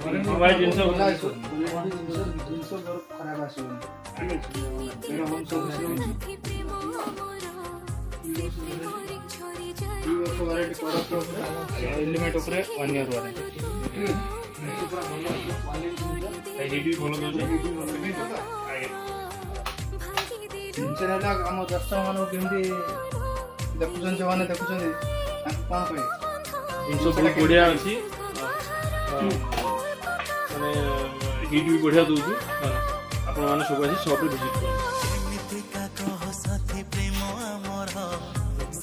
Mobile ଜିନିଷ ଖରାପ ଆସିବନି ଠିକ ଅଛି ଏଇଟା ହୋମ ସର୍ଭିସ ରହୁଛି 2 ବର୍ଷ ୱାରେଣ୍ଟି ପ୍ରଡକ୍ଟ ଉପରେ ଏଲିମେଣ୍ଟ ଉପରେ 1 ଇୟର ୱାରେଣ୍ଟି ହିଟ୍ ବି ଭଲ ଦେଉଛି ଜିନିଷ ହେଲା ଆମ ଦର୍ଶକମାନଙ୍କୁ କେମିତି ଦେଖୁଛନ୍ତି ଯେଉଁମାନେ ଦେଖୁଛନ୍ତି ତାଙ୍କୁ କ'ଣ କହିବେ ଜିନିଷ ବହୁତ ବଢ଼ିଆ ଅଛି ମାନେ ହିଟ୍ ବି ବଢ଼ିଆ ଦେଉଛି ଆପଣମାନେ ସବୁ ଆସି ସପ୍ରେ ଭିଜିଟ୍ କରନ୍ତୁ।